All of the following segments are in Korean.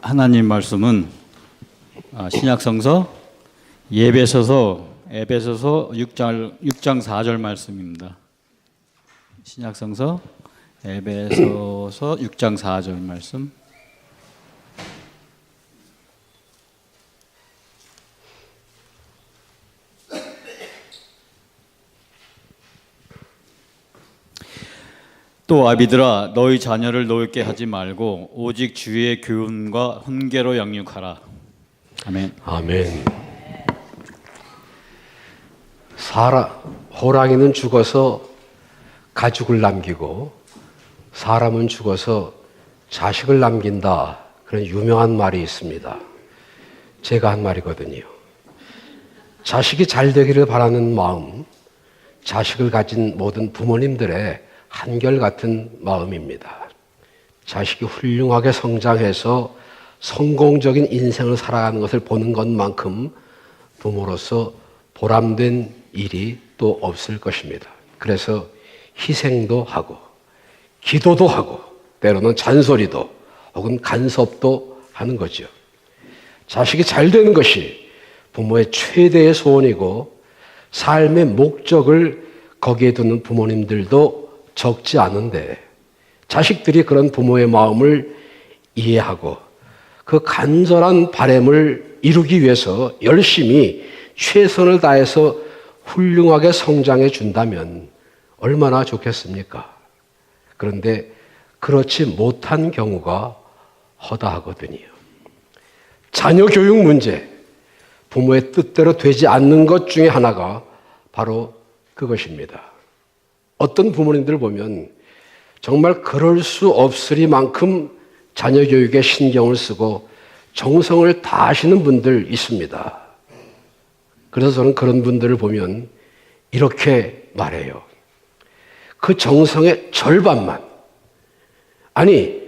하나님 말씀은 신약성서 에베소서 6장 4절 말씀입니다. 신약성서 에베소서 6장 4절 말씀. 또 아비들아 너희 자녀를 노엽게 하지 말고 오직 주의 교훈과 훈계로 양육하라. 아멘. 아멘. 호랑이는 죽어서 가죽을 남기고 사람은 죽어서 자식을 남긴다. 그런 유명한 말이 있습니다. 제가 한 말이거든요. 자식이 잘 되기를 바라는 마음, 자식을 가진 모든 부모님들의 한결같은 마음입니다. 자식이 훌륭하게 성장해서 성공적인 인생을 살아가는 것을 보는 것만큼 부모로서 보람된 일이 또 없을 것입니다. 그래서 희생도 하고 기도도 하고 때로는 잔소리도 혹은 간섭도 하는 거죠. 자식이 잘 되는 것이 부모의 최대의 소원이고 삶의 목적을 거기에 두는 부모님들도 적지 않은데 자식들이 그런 부모의 마음을 이해하고 그 간절한 바람을 이루기 위해서 열심히 최선을 다해서 훌륭하게 성장해 준다면 얼마나 좋겠습니까? 그런데 그렇지 못한 경우가 허다하거든요. 자녀 교육 문제, 부모의 뜻대로 되지 않는 것 중에 하나가 바로 그것입니다. 어떤 부모님들 보면 정말 그럴 수 없으리만큼 자녀 교육에 신경을 쓰고 정성을 다하시는 분들 있습니다. 그래서 저는 그런 분들을 보면 이렇게 말해요. 그 정성의 절반만, 아니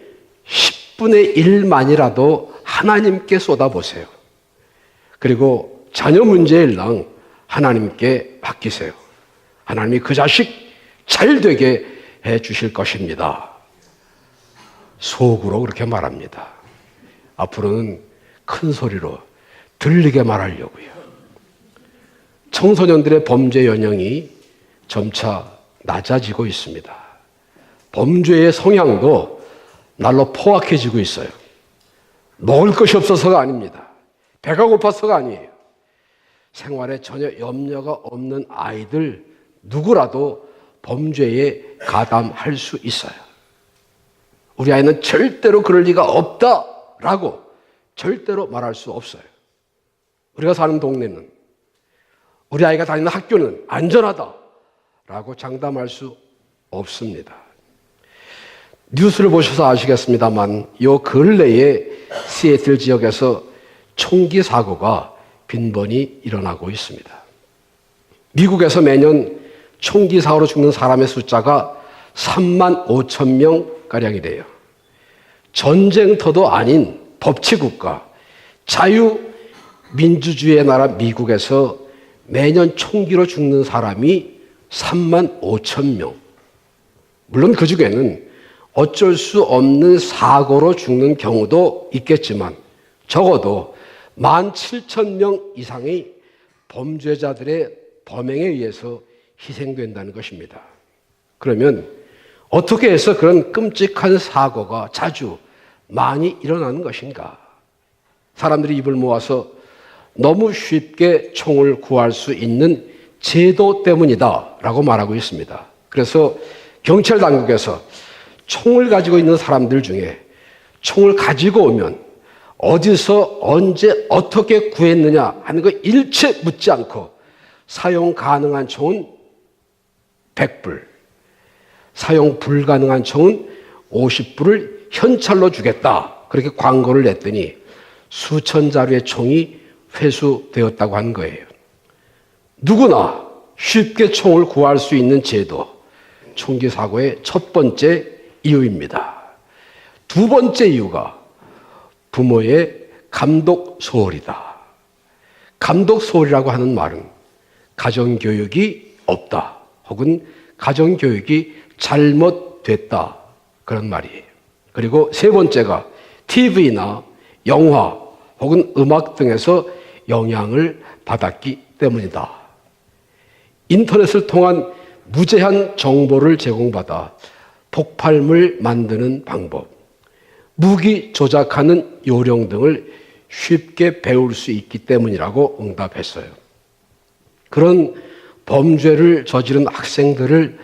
10분의 1만이라도 하나님께 쏟아보세요. 그리고 자녀 문제일랑 하나님께 맡기세요. 하나님이 그 자식 잘 되게 해 주실 것입니다. 속으로 그렇게 말합니다. 앞으로는 큰 소리로 들리게 말하려고요. 청소년들의 범죄 연령이 점차 낮아지고 있습니다. 범죄의 성향도 날로 포악해지고 있어요. 먹을 것이 없어서가 아닙니다. 배가 고파서가 아니에요. 생활에 전혀 염려가 없는 아이들 누구라도 범죄에 가담할 수 있어요. 우리 아이는 절대로 그럴 리가 없다라고 절대로 말할 수 없어요. 우리가 사는 동네는, 우리 아이가 다니는 학교는 안전하다라고 장담할 수 없습니다. 뉴스를 보셔서 아시겠습니다만 요 근래에 시애틀 지역에서 총기 사고가 빈번히 일어나고 있습니다. 미국에서 매년 총기 사고로 죽는 사람의 숫자가 3만 5천 명가량이 돼요. 전쟁터도 아닌 법치국가, 자유민주주의의 나라 미국에서 매년 총기로 죽는 사람이 3만 5천 명. 물론 그 중에는 어쩔 수 없는 사고로 죽는 경우도 있겠지만 적어도 17,000명 이상의 범죄자들의 범행에 의해서 희생된다는 것입니다. 그러면 어떻게 해서 그런 끔찍한 사고가 자주 많이 일어나는 것인가? 사람들이 입을 모아서 너무 쉽게 총을 구할 수 있는 제도 때문이다 라고 말하고 있습니다. 그래서 경찰 당국에서 총을 가지고 있는 사람들 중에 총을 가지고 오면 어디서 언제 어떻게 구했느냐 하는 거 일체 묻지 않고 사용 가능한 총은 100불, 사용 불가능한 총은 50불을 현찰로 주겠다. 그렇게 광고를 냈더니 수천 자루의 총이 회수되었다고 하는 거예요. 누구나 쉽게 총을 구할 수 있는 제도, 총기 사고의 첫 번째 이유입니다. 두 번째 이유가 부모의 감독 소홀이다. 감독 소홀이라고 하는 말은 가정교육이 없다. 혹은 가정교육이 잘못됐다. 그런 말이에요. 그리고 세 번째가 TV나 영화 혹은 음악 등에서 영향을 받았기 때문이다. 인터넷을 통한 무제한 정보를 제공받아 폭발물 만드는 방법, 무기 조작하는 요령 등을 쉽게 배울 수 있기 때문이라고 응답했어요. 그런 범죄를 저지른 학생들을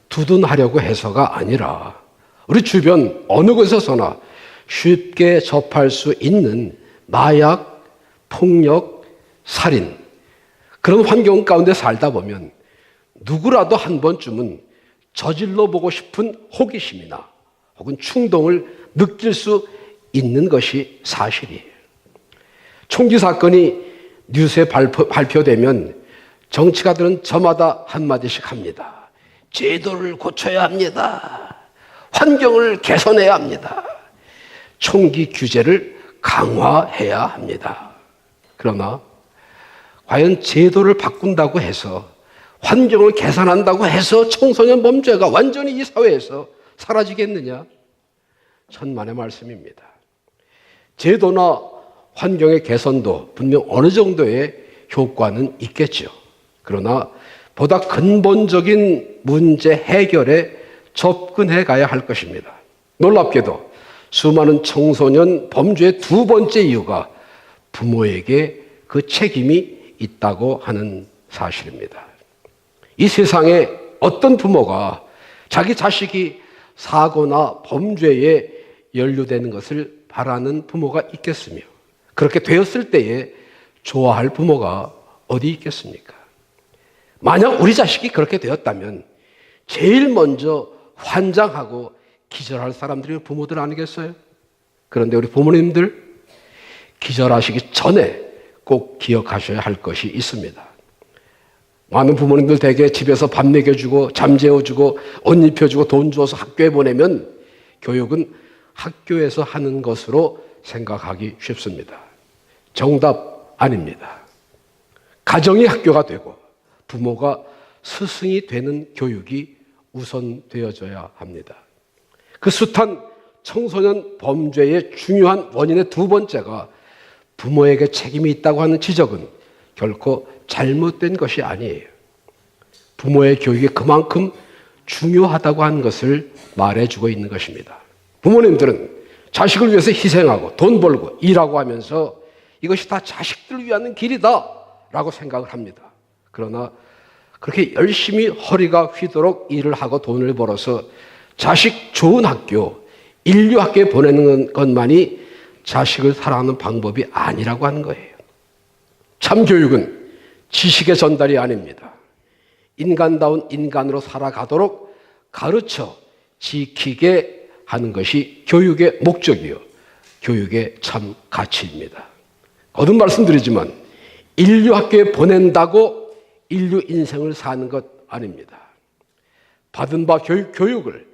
두둔하려고 해서가 아니라 우리 주변 어느 곳에서나 쉽게 접할 수 있는 마약, 폭력, 살인, 그런 환경 가운데 살다 보면 누구라도 한 번쯤은 저질러 보고 싶은 호기심이나 혹은 충동을 느낄 수 있는 것이 사실이에요. 총기 사건이 뉴스에 발표되면 정치가들은 저마다 한마디씩 합니다. 제도를 고쳐야 합니다. 환경을 개선해야 합니다. 총기 규제를 강화해야 합니다. 그러나 과연 제도를 바꾼다고 해서, 환경을 개선한다고 해서 청소년 범죄가 완전히 이 사회에서 사라지겠느냐? 천만의 말씀입니다. 제도나 환경의 개선도 분명 어느 정도의 효과는 있겠죠. 그러나 보다 근본적인 문제 해결에 접근해 가야 할 것입니다. 놀랍게도 수많은 청소년 범죄의 두 번째 이유가 부모에게 그 책임이 있다고 하는 사실입니다. 이 세상에 어떤 부모가 자기 자식이 사고나 범죄에 연루되는 것을 바라는 부모가 있겠으며, 그렇게 되었을 때에 좋아할 부모가 어디 있겠습니까? 만약 우리 자식이 그렇게 되었다면 제일 먼저 환장하고 기절할 사람들이 부모들 아니겠어요? 그런데 우리 부모님들, 기절하시기 전에 꼭 기억하셔야 할 것이 있습니다. 많은 부모님들 대개 집에서 밥 먹여주고 잠 재워주고 옷 입혀주고 돈 주어서 학교에 보내면 교육은 학교에서 하는 것으로 생각하기 쉽습니다. 정답 아닙니다. 가정이 학교가 되고 부모가 스승이 되는 교육이 우선되어져야 합니다. 그 숱한 청소년 범죄의 중요한 원인의 두 번째가 부모에게 책임이 있다고 하는 지적은 결코 잘못된 것이 아니에요. 부모의 교육이 그만큼 중요하다고 하는 것을 말해주고 있는 것입니다. 부모님들은 자식을 위해서 희생하고 돈 벌고 일하고 하면서 이것이 다 자식들을 위한 길이다 라고 생각을 합니다. 그러나 그렇게 열심히 허리가 휘도록 일을 하고 돈을 벌어서 자식 좋은 학교, 인류학교에 보내는 것만이 자식을 사랑하는 방법이 아니라고 하는 거예요. 참 교육은 지식의 전달이 아닙니다. 인간다운 인간으로 살아가도록 가르쳐 지키게 하는 것이 교육의 목적이요, 교육의 참 가치입니다. 거듭 말씀드리지만 인류학교에 보낸다고 인류 인생을 사는 것 아닙니다. 받은 바 교육을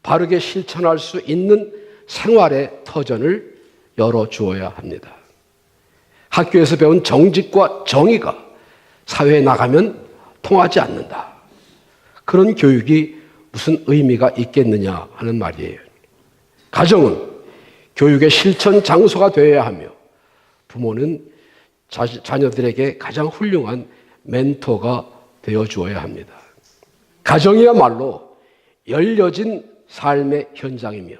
바르게 실천할 수 있는 생활의 터전을 열어주어야 합니다. 학교에서 배운 정직과 정의가 사회에 나가면 통하지 않는다. 그런 교육이 무슨 의미가 있겠느냐 하는 말이에요. 가정은 교육의 실천 장소가 되어야 하며 부모는 자녀들에게 가장 훌륭한 멘토가 되어주어야 합니다. 가정이야말로 열려진 삶의 현장이며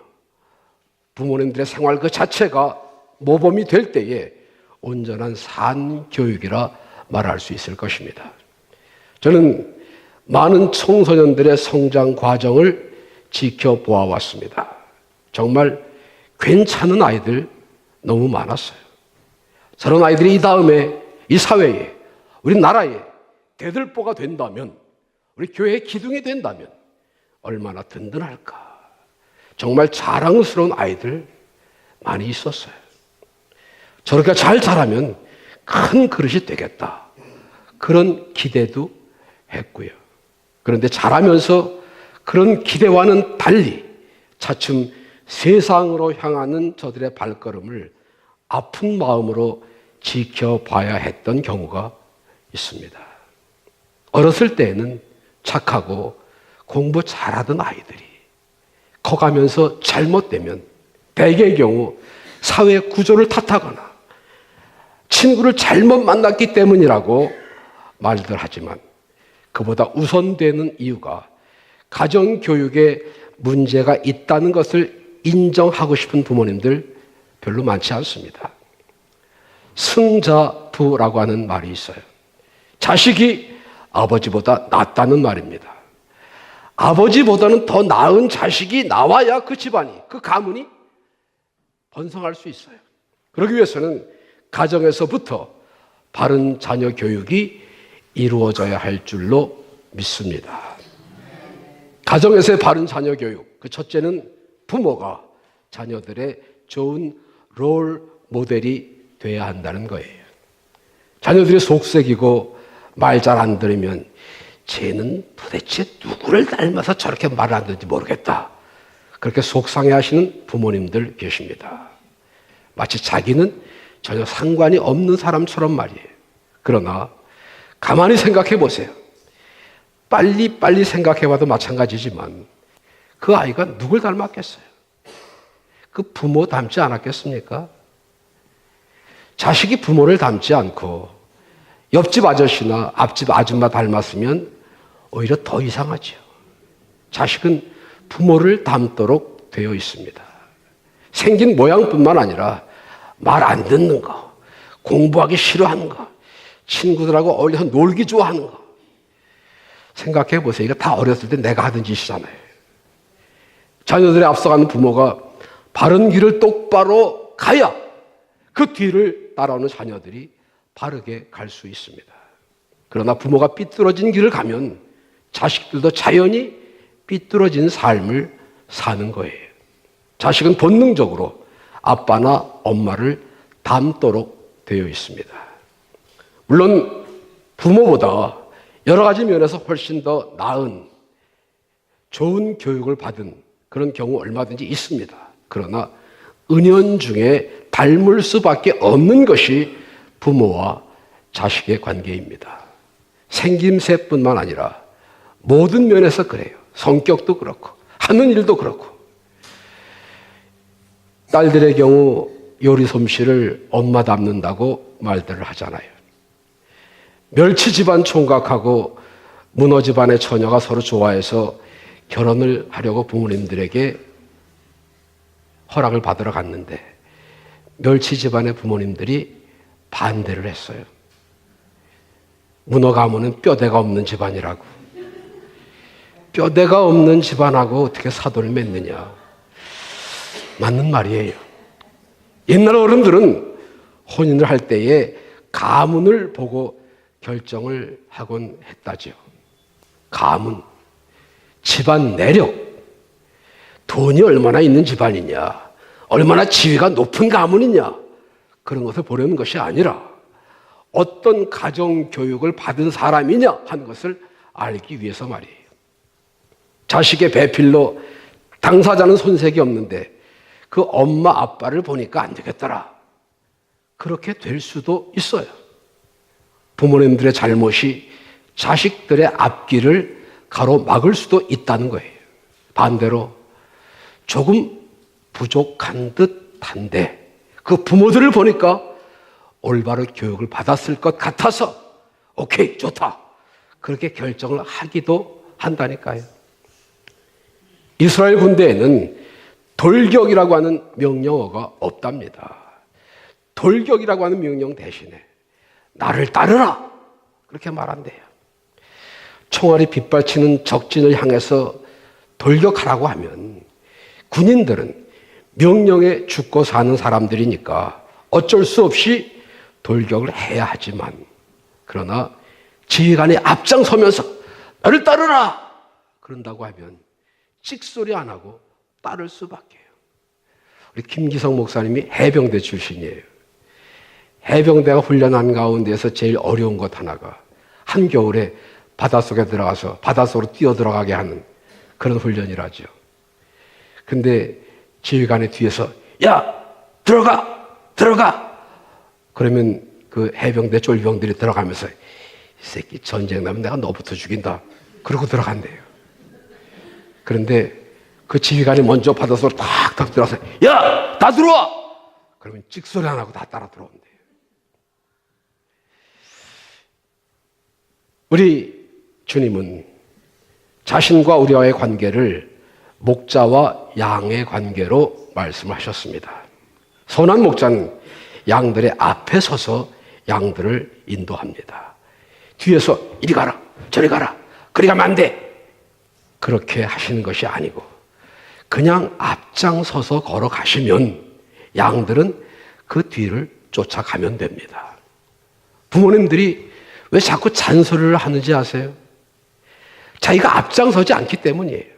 부모님들의 생활 그 자체가 모범이 될 때에 온전한 산교육이라 말할 수 있을 것입니다. 저는 많은 청소년들의 성장 과정을 지켜보아왔습니다. 정말 괜찮은 아이들 너무 많았어요. 저런 아이들이 이 다음에 이 사회에, 우리 나라에 대들보가 된다면, 우리 교회의 기둥이 된다면 얼마나 든든할까. 정말 자랑스러운 아이들 많이 있었어요. 저렇게 잘 자라면 큰 그릇이 되겠다. 그런 기대도 했고요. 그런데 자라면서 그런 기대와는 달리 차츰 세상으로 향하는 저들의 발걸음을 아픈 마음으로 지켜봐야 했던 경우가 있습니다. 어렸을 때에는 착하고 공부 잘하던 아이들이 커가면서 잘못되면 대개의 경우 사회 구조를 탓하거나 친구를 잘못 만났기 때문이라고 말들 하지만 그보다 우선되는 이유가 가정교육에 문제가 있다는 것을 인정하고 싶은 부모님들 별로 많지 않습니다. 승자부라고 하는 말이 있어요. 자식이 아버지보다 낫다는 말입니다. 아버지보다는 더 나은 자식이 나와야 그 집안이, 그 가문이 번성할 수 있어요. 그러기 위해서는 가정에서부터 바른 자녀 교육이 이루어져야 할 줄로 믿습니다. 가정에서의 바른 자녀 교육, 그 첫째는 부모가 자녀들의 좋은 롤 모델이 돼야 한다는 거예요. 자녀들이 속색이고 말 잘 안 들으면 쟤는 도대체 누구를 닮아서 저렇게 말을 안 듣는지 모르겠다. 그렇게 속상해 하시는 부모님들 계십니다. 마치 자기는 전혀 상관이 없는 사람처럼 말이에요. 그러나 가만히 생각해 보세요. 빨리 생각해 봐도 마찬가지지만 그 아이가 누굴 닮았겠어요? 그 부모 닮지 않았겠습니까? 자식이 부모를 닮지 않고 옆집 아저씨나 앞집 아줌마 닮았으면 오히려 더 이상하죠. 자식은 부모를 닮도록 되어 있습니다. 생긴 모양뿐만 아니라 말 안 듣는 거, 공부하기 싫어하는 거, 친구들하고 어울려서 놀기 좋아하는 거. 생각해 보세요. 이거 다 어렸을 때 내가 하던 짓이잖아요. 자녀들에 앞서가는 부모가 바른 길을 똑바로 가야 그 뒤를 따라오는 자녀들이 바르게 갈 수 있습니다. 그러나 부모가 삐뚤어진 길을 가면 자식들도 자연히 삐뚤어진 삶을 사는 거예요. 자식은 본능적으로 아빠나 엄마를 닮도록 되어 있습니다. 물론 부모보다 여러 가지 면에서 훨씬 더 나은 좋은 교육을 받은 그런 경우 얼마든지 있습니다. 그러나 은연중에 닮을 수밖에 없는 것이 부모와 자식의 관계입니다. 생김새뿐만 아니라 모든 면에서 그래요. 성격도 그렇고 하는 일도 그렇고. 딸들의 경우 요리 솜씨를 엄마 닮는다고 말들을 하잖아요. 멸치 집안 총각하고 문어 집안의 처녀가 서로 좋아해서 결혼을 하려고 부모님들에게 허락을 받으러 갔는데 멸치 집안의 부모님들이 반대를 했어요. 문어 가문은 뼈대가 없는 집안이라고. 뼈대가 없는 집안하고 어떻게 사돈을 맺느냐. 맞는 말이에요. 옛날 어른들은 혼인을 할 때에 가문을 보고 결정을 하곤 했다죠. 가문, 집안 내력, 돈이 얼마나 있는 집안이냐, 얼마나 지위가 높은 가문이냐, 그런 것을 보려는 것이 아니라 어떤 가정교육을 받은 사람이냐 하는 것을 알기 위해서 말이에요. 자식의 배필로 당사자는 손색이 없는데 그 엄마 아빠를 보니까 안 되겠더라. 그렇게 될 수도 있어요. 부모님들의 잘못이 자식들의 앞길을 가로막을 수도 있다는 거예요. 반대로 조금 부족한 듯한데 그 부모들을 보니까 올바른 교육을 받았을 것 같아서 오케이, 좋다. 그렇게 결정을 하기도 한다니까요. 이스라엘 군대에는 돌격이라고 하는 명령어가 없답니다. 돌격이라고 하는 명령 대신에 나를 따르라 그렇게 말한대요. 총알이 빗발치는 적진을 향해서 돌격하라고 하면 군인들은 명령에 죽고 사는 사람들이니까 어쩔 수 없이 돌격을 해야 하지만 그러나 지휘관이 앞장서면서 나를 따르라 그런다고 하면 찍소리 안 하고 따를 수밖에요. 우리 김기성 목사님이 해병대 출신이에요. 해병대가 훈련한 가운데서 제일 어려운 것 하나가 한겨울에 바닷속에 들어가서 바닷속으로 뛰어들어가게 하는 그런 훈련이라죠. 근데 지휘관의 뒤에서 야 들어가 그러면 그 해병대 쫄병들이 들어가면서 이 새끼 전쟁 나면 내가 너부터 죽인다 그러고 들어간대요. 그런데 그 지휘관이 먼저 바닷속으로 탁탁 들어가서 야 다 들어와 그러면 찍소리 안 하고 다 따라 들어온대요. 우리 주님은 자신과 우리와의 관계를 목자와 양의 관계로 말씀하셨습니다. 선한 목자는 양들의 앞에 서서 양들을 인도합니다. 뒤에서 이리 가라, 저리 가라, 그리 가면 안 돼. 그렇게 하시는 것이 아니고 그냥 앞장서서 걸어가시면 양들은 그 뒤를 쫓아가면 됩니다. 부모님들이 왜 자꾸 잔소리를 하는지 아세요? 자기가 앞장서지 않기 때문이에요.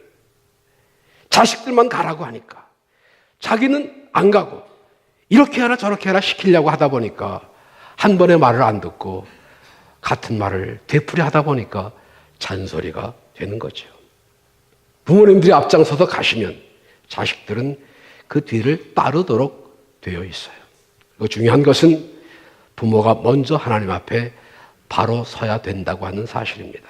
자식들만 가라고 하니까 자기는 안 가고 이렇게 해라 저렇게 해라 시키려고 하다 보니까 한 번의 말을 안 듣고 같은 말을 되풀이 하다 보니까 잔소리가 되는 거죠. 부모님들이 앞장서서 가시면 자식들은 그 뒤를 따르도록 되어 있어요. 그리고 중요한 것은 부모가 먼저 하나님 앞에 바로 서야 된다고 하는 사실입니다.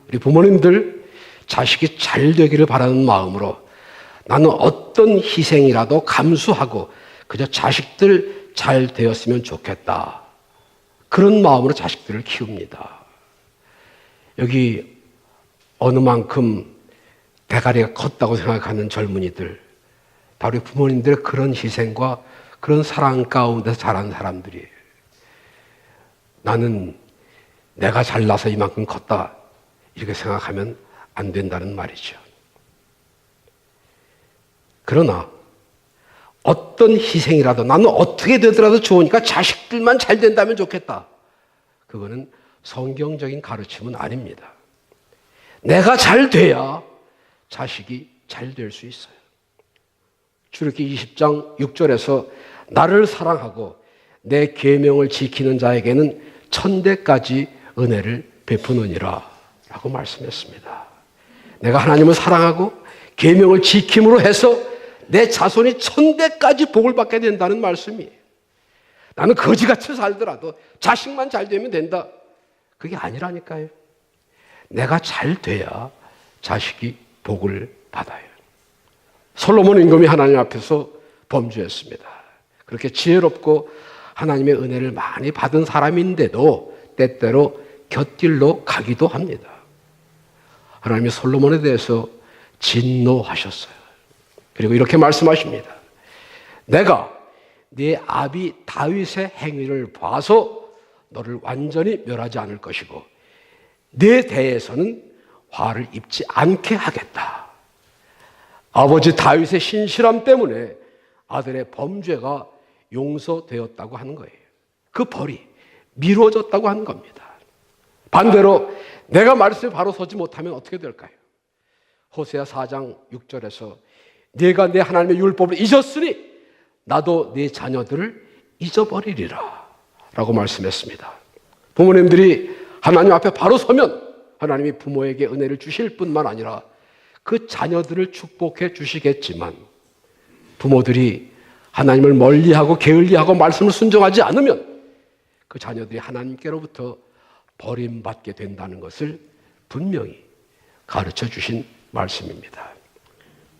우리 부모님들 자식이 잘 되기를 바라는 마음으로 나는 어떤 희생이라도 감수하고 그저 자식들 잘 되었으면 좋겠다. 그런 마음으로 자식들을 키웁니다. 여기 어느 만큼 대가리가 컸다고 생각하는 젊은이들, 바로 부모님들의 그런 희생과 그런 사랑 가운데서 자란 사람들이에요. 나는 내가 잘나서 이만큼 컸다 이렇게 생각하면 안 된다는 말이죠. 그러나 어떤 희생이라도 나는 어떻게 되더라도 좋으니까 자식들만 잘 된다면 좋겠다. 그거는 성경적인 가르침은 아닙니다. 내가 잘 돼야 자식이 잘 될 수 있어요. 출애굽기 20장 6절에서 나를 사랑하고 내 계명을 지키는 자에게는 천대까지 은혜를 베푸느니라 라고 말씀했습니다. 내가 하나님을 사랑하고 계명을 지킴으로 해서 내 자손이 천대까지 복을 받게 된다는 말씀이에요. 나는 거지같이 살더라도 자식만 잘 되면 된다. 그게 아니라니까요. 내가 잘 돼야 자식이 복을 받아요. 솔로몬 임금이 하나님 앞에서 범죄했습니다. 그렇게 지혜롭고 하나님의 은혜를 많이 받은 사람인데도 때때로 곁길로 가기도 합니다. 하나님이 솔로몬에 대해서 진노하셨어요. 그리고 이렇게 말씀하십니다. 내가 네 아비 다윗의 행위를 봐서 너를 완전히 멸하지 않을 것이고 네 대에서는 화를 입지 않게 하겠다. 아버지 다윗의 신실함 때문에 아들의 범죄가 용서되었다고 하는 거예요. 그 벌이 미루어졌다고 하는 겁니다. 반대로 내가 말씀에 바로 서지 못하면 어떻게 될까요? 호세아 4장 6절에서 네가 내 하나님의 율법을 잊었으니 나도 네 자녀들을 잊어버리리라 라고 말씀했습니다. 부모님들이 하나님 앞에 바로 서면 하나님이 부모에게 은혜를 주실 뿐만 아니라 그 자녀들을 축복해 주시겠지만 부모들이 하나님을 멀리하고 게을리하고 말씀을 순종하지 않으면 그 자녀들이 하나님께로부터 버림받게 된다는 것을 분명히 가르쳐 주신 말씀입니다.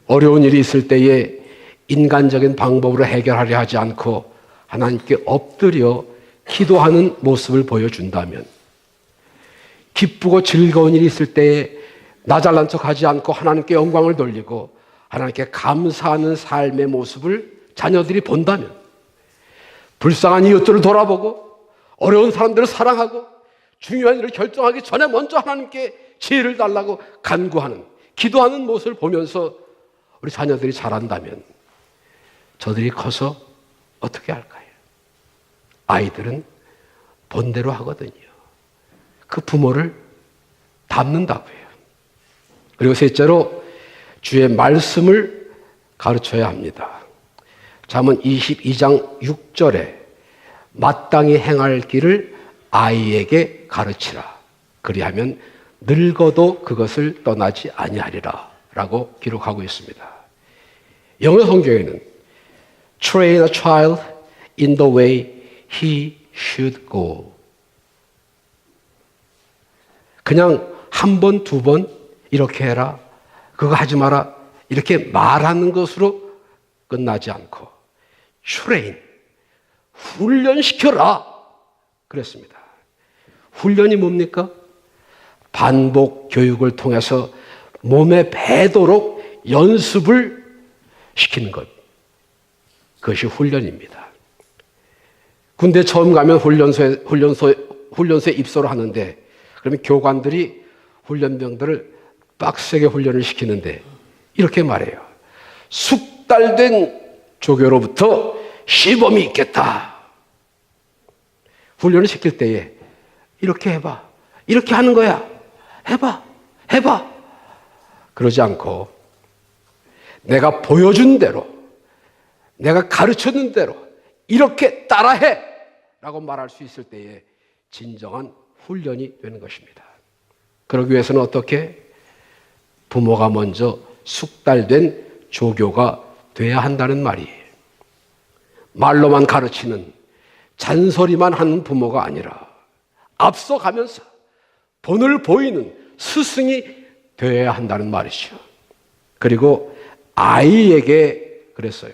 어려운 일이 있을 때에 인간적인 방법으로 해결하려 하지 않고 하나님께 엎드려 기도하는 모습을 보여준다면, 기쁘고 즐거운 일이 있을 때에 나 잘난 척하지 않고 하나님께 영광을 돌리고 하나님께 감사하는 삶의 모습을 자녀들이 본다면, 불쌍한 이웃들을 돌아보고 어려운 사람들을 사랑하고 중요한 일을 결정하기 전에 먼저 하나님께 지혜를 달라고 간구하는, 기도하는 모습을 보면서 우리 자녀들이 자란다면 저들이 커서 어떻게 할까요? 아이들은 본대로 하거든요. 그 부모를 닮는다고 해요. 그리고 셋째로 주의 말씀을 가르쳐야 합니다. 잠언 22장 6절에 마땅히 행할 길을 아이에게 가르치라. 그리하면 늙어도 그것을 떠나지 아니하리라 라고 기록하고 있습니다. 영어 성경에는 Train a child in the way he should go. 그냥 한 번, 두 번 이렇게 해라, 그거 하지 마라 이렇게 말하는 것으로 끝나지 않고 트레인, 훈련시켜라 그랬습니다. 훈련이 뭡니까? 반복 교육을 통해서 몸에 배도록 연습을 시키는 것. 그것이 훈련입니다. 군대 처음 가면 훈련소에 입소를 하는데, 그러면 교관들이 훈련병들을 빡세게 훈련을 시키는데 이렇게 말해요. 숙달된 조교로부터 시범이 있겠다. 훈련을 시킬 때에 이렇게 해봐. 이렇게 하는 거야. 해봐. 그러지 않고 내가 보여준 대로, 내가 가르쳤는 대로 이렇게 따라해 라고 말할 수 있을 때에 진정한 훈련이 되는 것입니다. 그러기 위해서는 어떻게? 부모가 먼저 숙달된 조교가 돼야 한다는 말이에요. 말로만 가르치는, 잔소리만 하는 부모가 아니라 앞서가면서 본을 보이는 스승이 되어야 한다는 말이죠. 그리고 아이에게 그랬어요.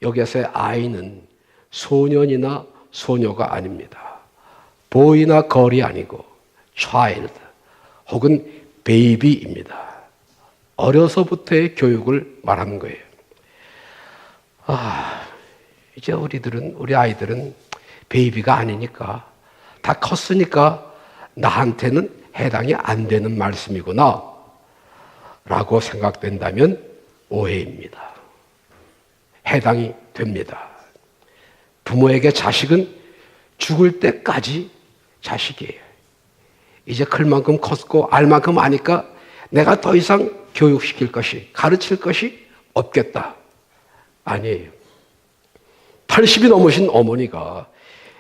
여기에서의 아이는 소년이나 소녀가 아닙니다. 보이나 걸이 아니고 child 혹은 베이비입니다. 어려서부터의 교육을 말하는 거예요. 이제 우리 아이들은 베이비가 아니니까, 다 컸으니까 나한테는 해당이 안 되는 말씀이구나 라고 생각된다면 오해입니다. 해당이 됩니다. 부모에게 자식은 죽을 때까지 자식이에요. 이제 클 만큼 컸고 알 만큼 아니까 내가 더 이상 교육시킬 것이, 가르칠 것이 없겠다. 아니에요. 80이 넘으신 어머니가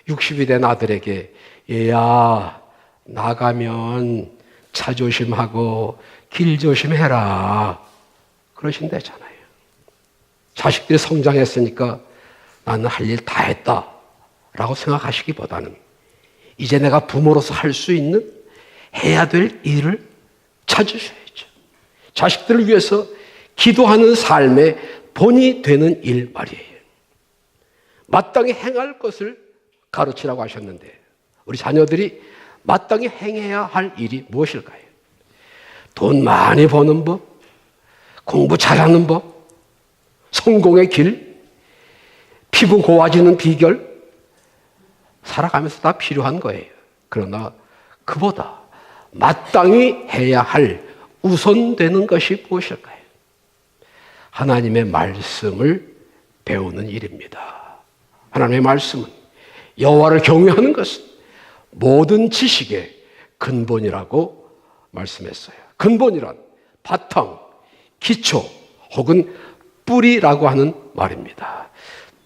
60이 된 아들에게 얘야 나가면 차 조심하고 길 조심해라 그러신다잖아요. 자식들이 성장했으니까 나는 할 일 다 했다 라고 생각하시기보다는 이제 내가 부모로서 할 수 있는, 해야 될 일을 찾으셔야죠. 자식들을 위해서 기도하는 삶의 본이 되는 일 말이에요. 마땅히 행할 것을 가르치라고 하셨는데 우리 자녀들이 마땅히 행해야 할 일이 무엇일까요? 돈 많이 버는 법, 공부 잘하는 법, 성공의 길, 피부 고와지는 비결, 살아가면서 다 필요한 거예요. 그러나 그보다 마땅히 해야 할 우선되는 것이 무엇일까요? 하나님의 말씀을 배우는 일입니다. 하나님의 말씀은, 여호와를 경외하는 것은 모든 지식의 근본이라고 말씀했어요. 근본이란 바탕, 기초 혹은 뿌리라고 하는 말입니다.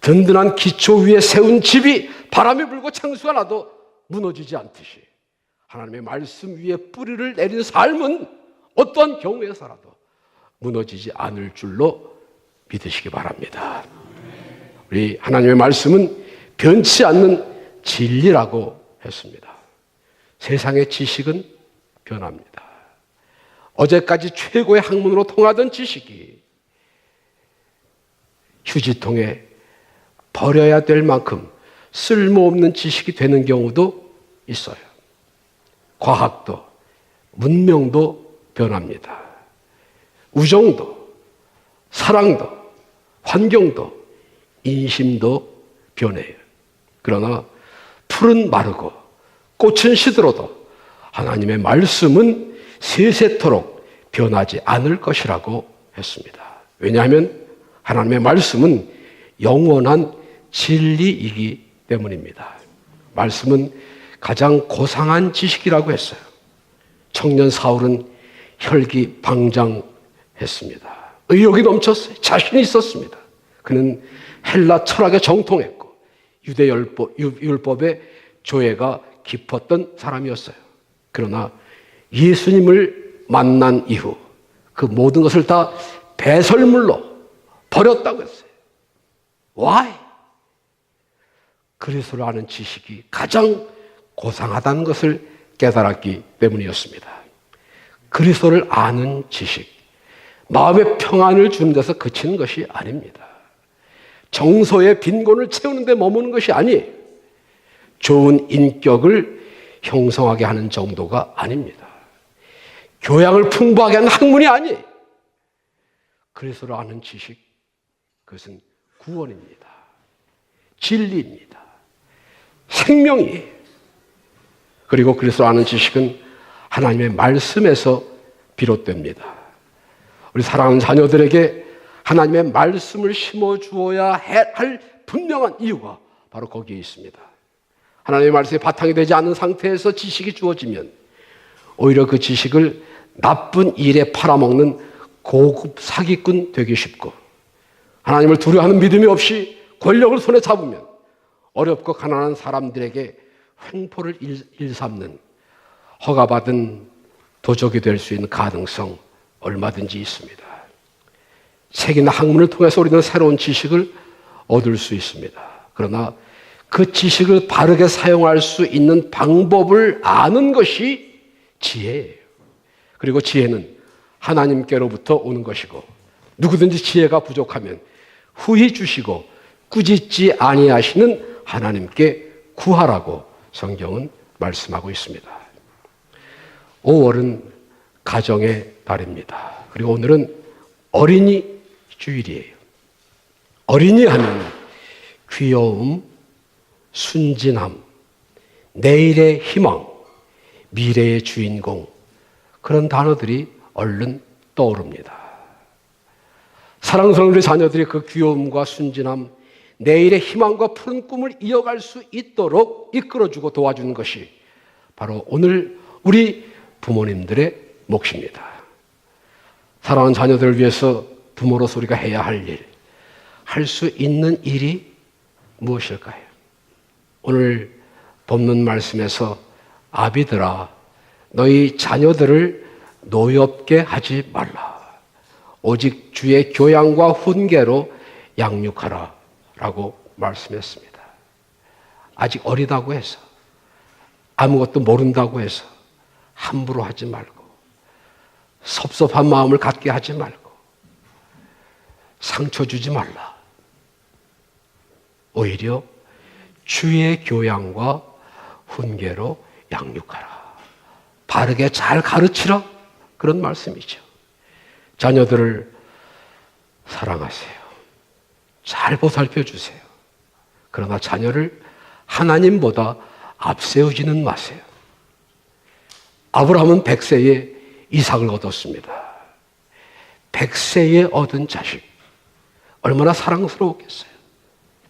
든든한 기초 위에 세운 집이 바람이 불고 창수가 나도 무너지지 않듯이 하나님의 말씀 위에 뿌리를 내린 삶은 어떠한 경우에서라도 무너지지 않을 줄로 믿으시기 바랍니다. 우리 하나님의 말씀은 변치 않는 진리라고 했습니다. 세상의 지식은 변합니다. 어제까지 최고의 학문으로 통하던 지식이 휴지통에 버려야 될 만큼 쓸모없는 지식이 되는 경우도 있어요. 과학도, 문명도 변합니다. 우정도, 사랑도, 환경도, 인심도 변해요. 그러나 풀은 마르고 꽃은 시들어도 하나님의 말씀은 세세토록 변하지 않을 것이라고 했습니다. 왜냐하면 하나님의 말씀은 영원한 진리이기 때문입니다. 말씀은 가장 고상한 지식이라고 했어요. 청년 사울은 혈기방장했습니다. 의욕이 넘쳤어요. 자신이 있었습니다. 그는 헬라 철학에 정통했고 유대 율법의 조예가 깊었던 사람이었어요. 그러나 예수님을 만난 이후 그 모든 것을 다 배설물로 버렸다고 했어요. Why? 그리스도를 아는 지식이 가장 고상하다는 것을 깨달았기 때문이었습니다. 그리스도를 아는 지식, 마음의 평안을 주는 데서 그치는 것이 아닙니다. 정서의 빈곤을 채우는 데 머무는 것이 아니에요. 좋은 인격을 형성하게 하는 정도가 아닙니다. 교양을 풍부하게 하는 학문이 아니에요. 그리스도를 아는 지식, 그것은 구원입니다. 진리입니다. 생명이에요. 그리고 그리스도를 아는 지식은 하나님의 말씀에서 비롯됩니다. 우리 사랑하는 자녀들에게 하나님의 말씀을 심어주어야 할 분명한 이유가 바로 거기에 있습니다. 하나님의 말씀이 바탕이 되지 않은 상태에서 지식이 주어지면 오히려 그 지식을 나쁜 일에 팔아먹는 고급 사기꾼 되기 쉽고, 하나님을 두려워하는 믿음이 없이 권력을 손에 잡으면 어렵고 가난한 사람들에게 횡포를 일삼는 허가받은 도적이 될 수 있는 가능성 얼마든지 있습니다. 책이나 학문을 통해서 우리는 새로운 지식을 얻을 수 있습니다. 그러나 그 지식을 바르게 사용할 수 있는 방법을 아는 것이 지혜예요. 그리고 지혜는 하나님께로부터 오는 것이고, 누구든지 지혜가 부족하면 후히 주시고 꾸짖지 아니하시는 하나님께 구하라고 성경은 말씀하고 있습니다. 5월은 가정의 달입니다. 그리고 오늘은 어린이 주일이에요. 어린이 하면 귀여움, 순진함, 내일의 희망, 미래의 주인공, 그런 단어들이 얼른 떠오릅니다. 사랑스러운 우리 자녀들이 그 귀여움과 순진함, 내일의 희망과 푸른 꿈을 이어갈 수 있도록 이끌어주고 도와주는 것이 바로 오늘 우리 부모님들의 몫입니다. 사랑하는 자녀들을 위해서 부모로서 우리가 해야 할 일, 할 수 있는 일이 무엇일까요? 오늘 본문 말씀에서 아비들아, 너희 자녀들을 노엽게 하지 말라. 오직 주의 교양과 훈계로 양육하라 라고 말씀했습니다. 아직 어리다고 해서, 아무것도 모른다고 해서 함부로 하지 말고, 섭섭한 마음을 갖게 하지 말고, 상처 주지 말라. 오히려 주의 교양과 훈계로 양육하라. 바르게 잘 가르치라. 그런 말씀이죠. 자녀들을 사랑하세요. 잘 보살펴 주세요. 그러나 자녀를 하나님보다 앞세우지는 마세요. 아브라함은 100세에 이삭을 얻었습니다. 100세에 얻은 자식, 얼마나 사랑스러웠겠어요.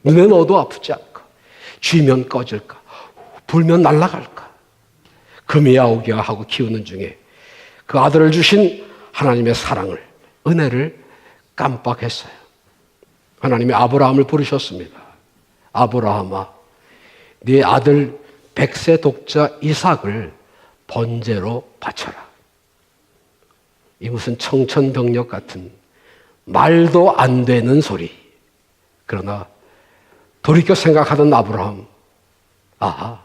눈에 넣어도 아프지 않고, 쥐면 꺼질까, 불면 날아갈까, 금이야 오기야 하고 키우는 중에 그 아들을 주신 하나님의 사랑을, 은혜를 깜빡했어요. 하나님이 아브라함을 부르셨습니다. 아브라함아, 네 아들 100세 독자 이삭을 번제로 바쳐라. 이 무슨 청천벽력 같은 말도 안 되는 소리. 그러나 돌이켜 생각하던 아브라함, 아하,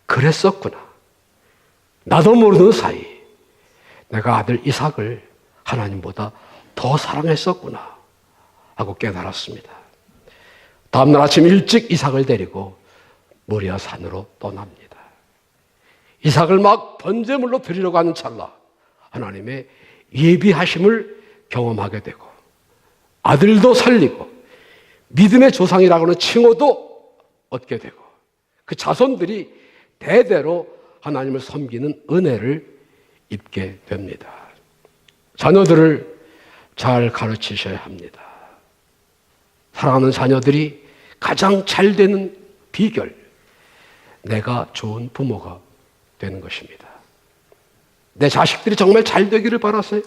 그랬었구나. 나도 모르는 사이 내가 아들 이삭을 하나님보다 더 사랑했었구나 하고 깨달았습니다. 다음날 아침 일찍 이삭을 데리고 모리아 산으로 떠납니다. 이삭을 막 번제물로 드리려고 하는 찰나 하나님의 예비하심을 경험하게 되고, 아들도 살리고 믿음의 조상이라고 하는 칭호도 얻게 되고, 그 자손들이 대대로 하나님을 섬기는 은혜를 입게 됩니다. 자녀들을 잘 가르치셔야 합니다. 사랑하는 자녀들이 가장 잘 되는 비결, 내가 좋은 부모가 되는 것입니다. 내 자식들이 정말 잘 되기를 바라세요?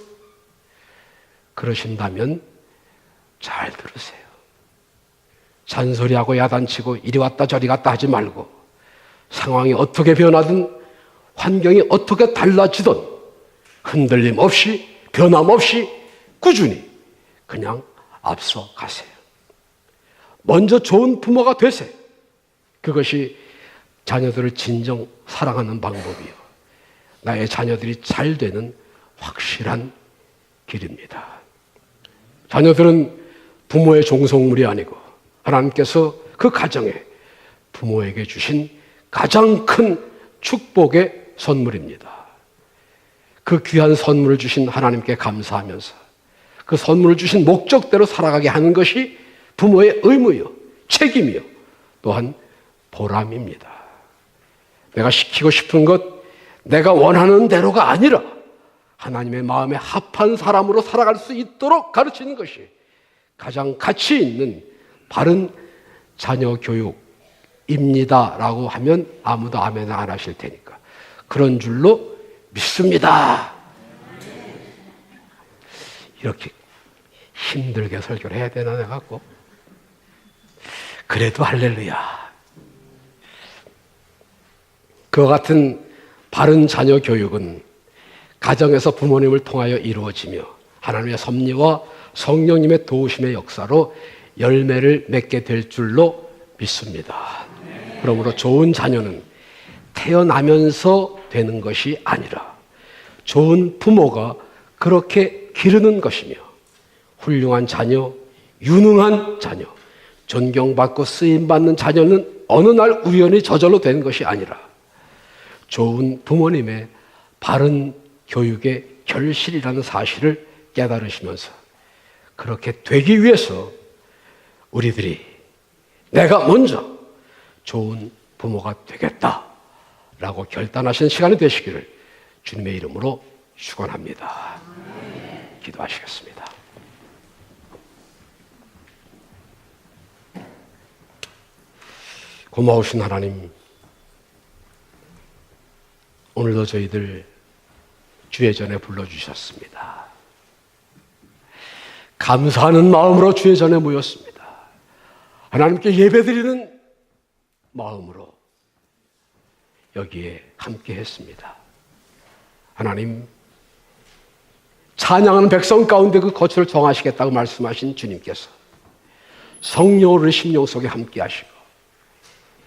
그러신다면 잘 들으세요. 잔소리하고 야단치고 이리 왔다 저리 갔다 하지 말고, 상황이 어떻게 변하든 환경이 어떻게 달라지든 흔들림 없이, 변함 없이 꾸준히 그냥 앞서 가세요. 먼저 좋은 부모가 되세요. 그것이 자녀들을 진정 사랑하는 방법이요, 나의 자녀들이 잘 되는 확실한 길입니다. 자녀들은 부모의 종속물이 아니고 하나님께서 그 가정에 부모에게 주신 가장 큰 축복의 선물입니다. 그 귀한 선물을 주신 하나님께 감사하면서 그 선물을 주신 목적대로 살아가게 하는 것이 부모의 의무요, 책임이요, 또한 보람입니다. 내가 시키고 싶은 것, 내가 원하는 대로가 아니라 하나님의 마음에 합한 사람으로 살아갈 수 있도록 가르치는 것이 가장 가치 있는 바른 자녀 교육입니다라고 하면 아무도 아멘 안 하실 테니까 그런 줄로 믿습니다. 이렇게 힘들게 설교를 해야 되나 내가 꼭. 그래도 할렐루야. 그와 같은 바른 자녀 교육은 가정에서 부모님을 통하여 이루어지며 하나님의 섭리와 성령님의 도우심의 역사로 열매를 맺게 될 줄로 믿습니다. 그러므로 좋은 자녀는 태어나면서 되는 것이 아니라 좋은 부모가 그렇게 기르는 것이며 훌륭한 자녀, 유능한 자녀, 존경받고 쓰임받는 자녀는 어느 날 우연히 저절로 되는 것이 아니라 좋은 부모님의 바른 교육의 결실이라는 사실을 깨달으시면서 그렇게 되기 위해서 우리들이 내가 먼저 좋은 부모가 되겠다라고 결단하신 시간이 되시기를 주님의 이름으로 축원합니다. 기도하시겠습니다. 고마우신 하나님, 오늘도 저희들 주의 전에 불러주셨습니다. 감사하는 마음으로 주의 전에 모였습니다. 하나님께 예배드리는 마음으로 여기에 함께 했습니다. 하나님, 찬양하는 백성 가운데 그 거처를 정하시겠다고 말씀하신 주님께서 성령으로 심령 속에 함께 하시고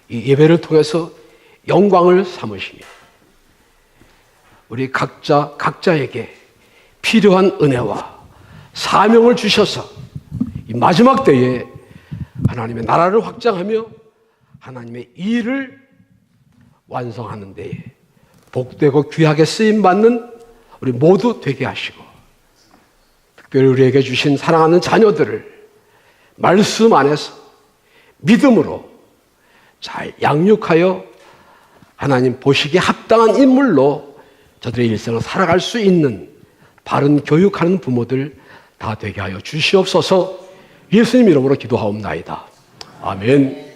이 예배를 통해서 영광을 삼으시며 우리 각자에게 필요한 은혜와 사명을 주셔서 이 마지막 때에 하나님의 나라를 확장하며 하나님의 일을 완성하는 데에 복되고 귀하게 쓰임받는 우리 모두 되게 하시고 특별히 우리에게 주신 사랑하는 자녀들을 말씀 안에서 믿음으로 잘 양육하여 하나님 보시기에 합당한 인물로 저들의 일생을 살아갈 수 있는 바른 교육하는 부모들 다 되게 하여 주시옵소서. 예수님 이름으로 기도하옵나이다. 아멘.